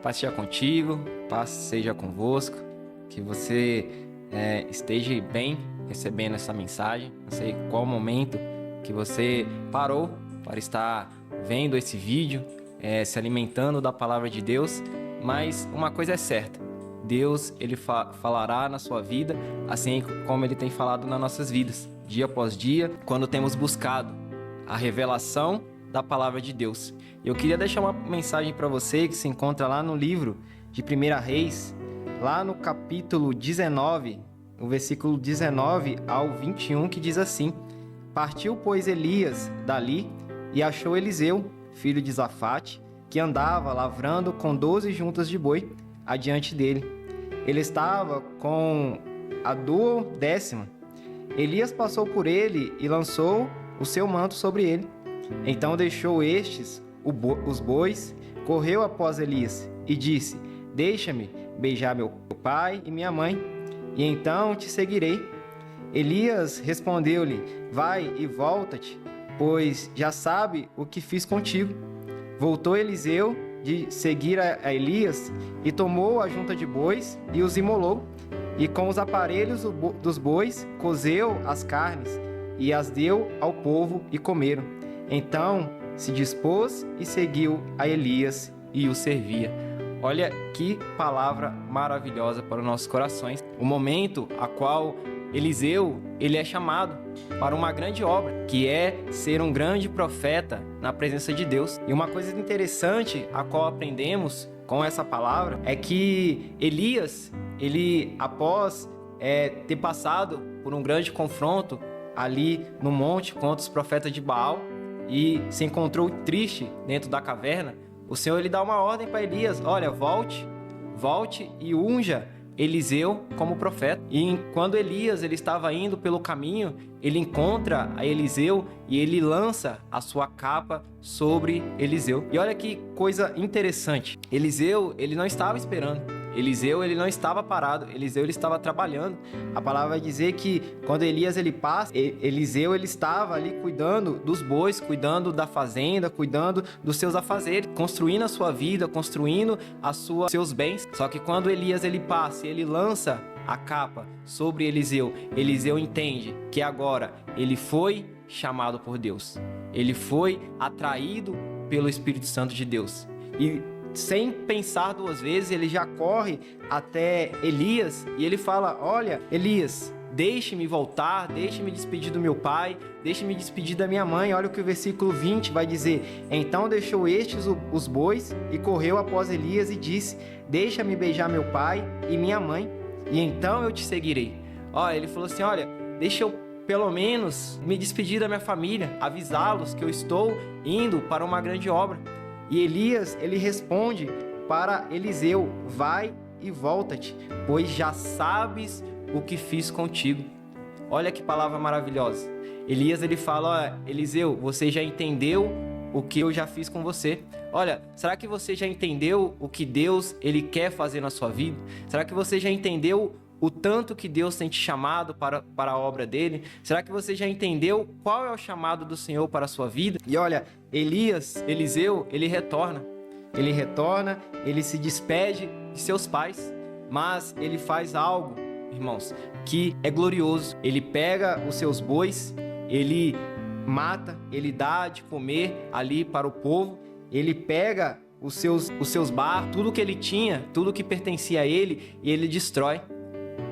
Paz seja contigo, paz seja convosco, que você esteja bem recebendo essa mensagem. Não sei qual momento que você parou para estar vendo esse vídeo, se alimentando da palavra de Deus, mas uma coisa é certa: Deus ele falará na sua vida, assim como Ele tem falado nas nossas vidas, dia após dia, quando temos buscado a revelação da palavra de Deus. Eu queria deixar uma mensagem para você que se encontra lá no livro de 1 Reis, lá no capítulo 19, o versículo 19 ao 21, que diz assim: Partiu, pois, Elias dali e achou Eliseu, filho de Zafate, que andava lavrando com 12 juntas de boi adiante dele. Ele estava com a 12ª. Elias passou por ele e lançou o seu manto sobre ele. Então deixou os bois, correu após Elias e disse: Deixa-me beijar meu pai e minha mãe, e então te seguirei. Elias respondeu-lhe: Vai e volta-te, pois já sabe o que fiz contigo. Voltou Eliseu de seguir a Elias e tomou a junta de bois e os imolou, e com os aparelhos dos bois cozeu as carnes e as deu ao povo e comeram. Então se dispôs e seguiu a Elias e o servia. Olha que palavra maravilhosa para os nossos corações. O momento a qual Eliseu ele é chamado para uma grande obra, que é ser um grande profeta na presença de Deus. E uma coisa interessante a qual aprendemos com essa palavra é que Elias, ele após ter passado por um grande confronto ali no monte contra os profetas de Baal e se encontrou triste dentro da caverna, o Senhor ele dá uma ordem para Elias: olha, volte e unja Eliseu como profeta. E quando Elias ele estava indo pelo caminho, ele encontra a Eliseu e ele lança a sua capa sobre Eliseu. E olha que coisa interessante, Eliseu ele não estava esperando, Eliseu ele não estava parado, Eliseu ele estava trabalhando. A palavra vai dizer que quando Elias ele passa, Eliseu ele estava ali cuidando dos bois, cuidando da fazenda, cuidando dos seus afazeres, construindo a sua vida, construindo seus bens. Só que quando Elias ele passa e ele lança a capa sobre Eliseu, Eliseu entende que agora ele foi chamado por Deus, ele foi atraído pelo Espírito Santo de Deus, e sem pensar duas vezes, ele já corre até Elias e ele fala: olha, Elias, deixe-me voltar, deixe-me despedir do meu pai, deixe-me despedir da minha mãe. Olha o que o versículo 20 vai dizer: Então deixou os bois e correu após Elias e disse: Deixa-me beijar meu pai e minha mãe, e então eu te seguirei. Olha, ele falou assim: olha, deixa eu pelo menos me despedir da minha família, avisá-los que eu estou indo para uma grande obra. E Elias, ele responde para Eliseu: vai e volta-te, pois já sabes o que fiz contigo. Olha que palavra maravilhosa. Elias, ele fala: olha, Eliseu, você já entendeu o que eu já fiz com você? Olha, será que você já entendeu o que Deus, ele quer fazer na sua vida? Será que você já entendeu o tanto que Deus tem te chamado para a obra dele? Será que você já entendeu qual é o chamado do Senhor para a sua vida? E olha, Eliseu, ele retorna, ele se despede de seus pais, mas ele faz algo, irmãos, que é glorioso. Ele pega os seus bois, ele mata, ele dá de comer ali para o povo, ele pega os seus barcos, tudo que ele tinha, tudo que pertencia a ele, e ele destrói,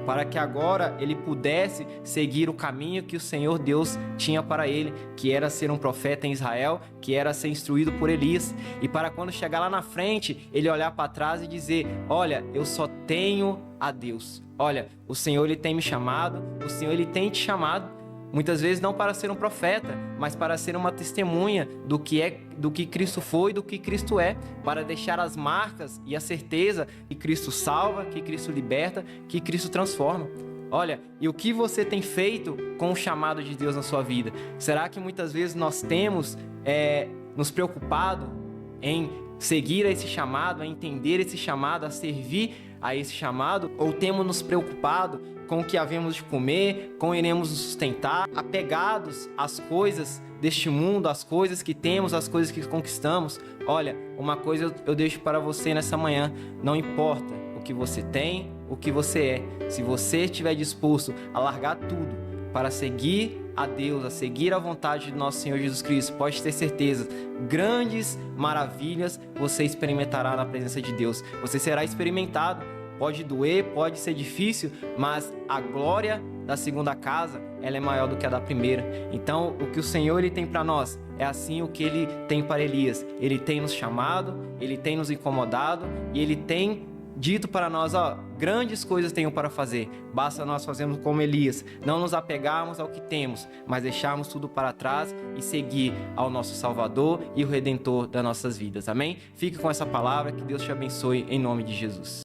para que agora ele pudesse seguir o caminho que o Senhor Deus tinha para ele, que era ser um profeta em Israel, que era ser instruído por Elias, e para quando chegar lá na frente, ele olhar para trás e dizer: olha, eu só tenho a Deus. Olha, o Senhor ele tem me chamado, o Senhor ele tem te chamado, muitas vezes não para ser um profeta, mas para ser uma testemunha do que Cristo foi, do que Cristo é, para deixar as marcas e a certeza que Cristo salva, que Cristo liberta, que Cristo transforma. Olha, e o que você tem feito com o chamado de Deus na sua vida? Será que muitas vezes nós temos nos preocupado em seguir a esse chamado, a entender esse chamado, a servir a esse chamado, ou temos nos preocupado com o que havemos de comer, com iremos nos sustentar, apegados às coisas deste mundo, às coisas que temos, às coisas que conquistamos? Olha, uma coisa eu deixo para você nessa manhã: não importa o que você tem, o que você é, se você estiver disposto a largar tudo para seguir a Deus, a seguir a vontade de nosso Senhor Jesus Cristo, pode ter certeza, grandes maravilhas você experimentará na presença de Deus. Você será experimentado. Pode doer, pode ser difícil, mas a glória da segunda casa, ela é maior do que a da primeira. Então, o que o Senhor ele tem para nós é assim o que ele tem para Elias. Ele tem nos chamado, ele tem nos incomodado e ele tem dito para nós, grandes coisas tenho para fazer. Basta nós fazermos como Elias, não nos apegarmos ao que temos, mas deixarmos tudo para trás e seguir ao nosso Salvador e o Redentor das nossas vidas. Amém? Fique com essa palavra, que Deus te abençoe em nome de Jesus.